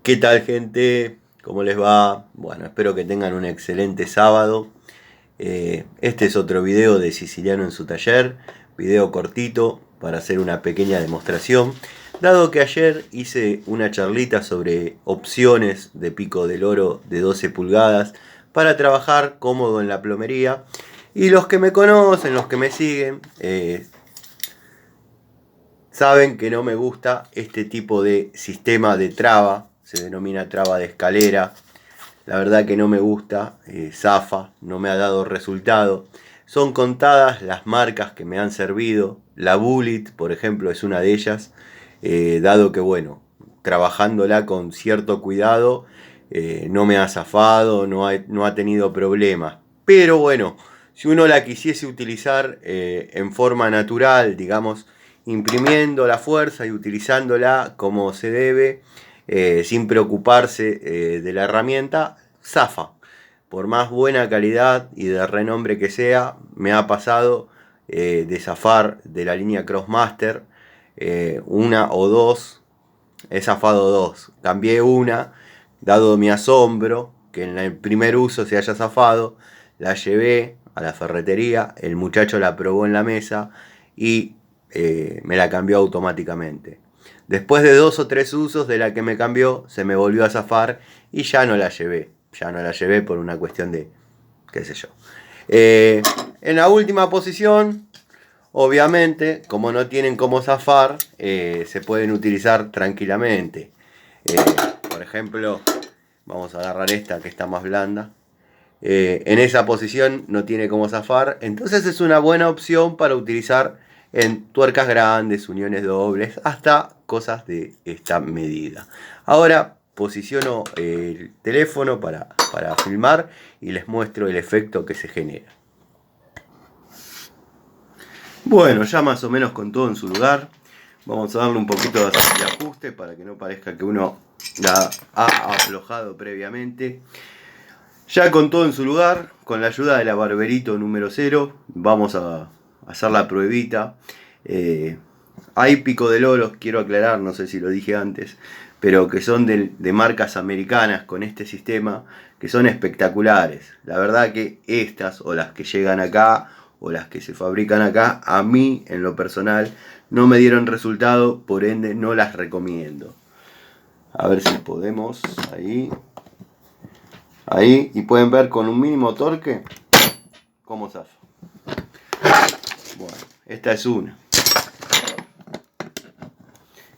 ¿Qué tal, gente? ¿Cómo les va? Bueno, espero que tengan un excelente sábado. Este es otro video de Siciliano en su taller, video cortito para hacer una pequeña demostración. Dado que ayer hice una charlita sobre opciones de pico del oro de 12 pulgadas para trabajar cómodo en la plomería. Y los que me conocen, los que me siguen, saben que no me gusta este tipo de sistema de traba, se denomina traba de escalera. La verdad que no me gusta, zafa, no me ha dado resultado. Son contadas las marcas que me han servido. La Bullet, por ejemplo, es una de ellas, dado que, bueno, trabajándola con cierto cuidado, no me ha zafado, no ha tenido problemas. Pero bueno, si uno la quisiese utilizar en forma natural, digamos, imprimiendo la fuerza y utilizándola como se debe, sin preocuparse de la herramienta, zafa. Por más buena calidad y de renombre que sea, me ha pasado de zafar de la línea Crossmaster una o dos. He zafado dos. Cambié una, dado mi asombro que en el primer uso se haya zafado. La llevé a la ferretería, el muchacho la probó en la mesa y me la cambió automáticamente. Después de 2 o 3 usos de la que me cambió, se me volvió a zafar y ya no la llevé. Ya no la llevé por una cuestión de, qué sé yo. En la última posición, obviamente, como no tienen cómo zafar, se pueden utilizar tranquilamente. Por ejemplo, vamos a agarrar esta que está más blanda. En esa posición no tiene cómo zafar, entonces es una buena opción para utilizar en tuercas grandes, uniones dobles, hasta cosas de esta medida. Ahora posiciono el teléfono para filmar y les muestro el efecto que se genera. Bueno, ya más o menos con todo en su lugar, vamos a darle un poquito de ajuste para que no parezca que uno la ha aflojado previamente. Ya con todo en su lugar, con la ayuda de la Barberito número 0, vamos a hacer la pruebita. Hay pico de loros, quiero aclarar, no sé si lo dije antes, pero que son de marcas americanas con este sistema, que son espectaculares. La verdad que estas, o las que llegan acá, o las que se fabrican acá, a mí en lo personal no me dieron resultado, por ende no las recomiendo. A ver si podemos, ahí, y pueden ver con un mínimo torque cómo zafa. Bueno, esta es una.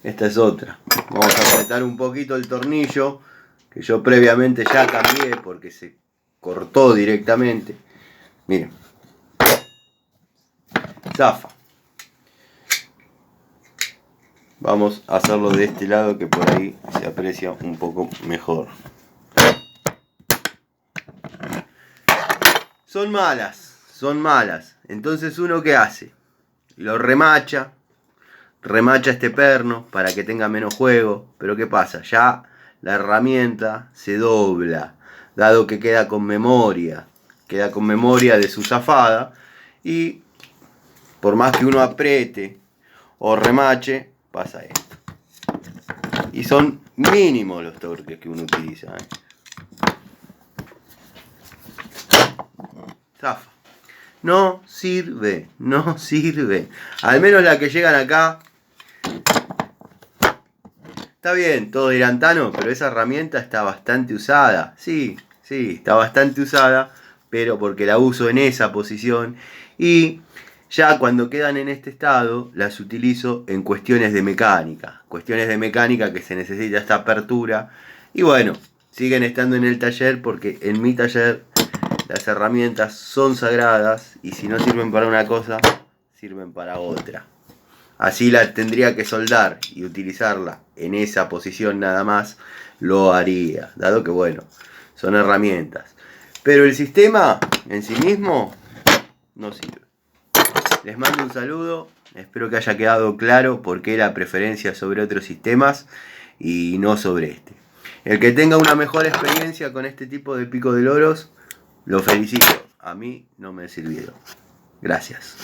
Esta es otra. Vamos a apretar un poquito el tornillo, que yo previamente ya cambié porque se cortó directamente. Miren. Zafa. Vamos a hacerlo de este lado que por ahí se aprecia un poco mejor. Son malas. Entonces uno ¿qué hace? Lo remacha este perno para que tenga menos juego. Pero ¿qué pasa? Ya la herramienta se dobla, dado que queda con memoria de su zafada, y por más que uno apriete o remache, pasa esto. Y son mínimos los torques que uno utiliza. Zafa. No sirve. Al menos la que llegan acá. Está bien, todo dirán, Tano, pero esa herramienta está bastante usada. Sí, está bastante usada, pero porque la uso en esa posición. Y ya cuando quedan en este estado, las utilizo en cuestiones de mecánica. Cuestiones de mecánica que se necesita esta apertura. Y bueno, siguen estando en el taller porque en mi taller las herramientas son sagradas. Y si no sirven para una cosa, sirven para otra. Así la tendría que soldar y utilizarla en esa posición nada más, lo haría, dado que bueno, son herramientas. Pero el sistema en sí mismo no sirve. Les mando un saludo, espero que haya quedado claro por qué la preferencia sobre otros sistemas y no sobre este. El que tenga una mejor experiencia con este tipo de pico de loros, lo felicito. A mí no me sirvieron. Gracias.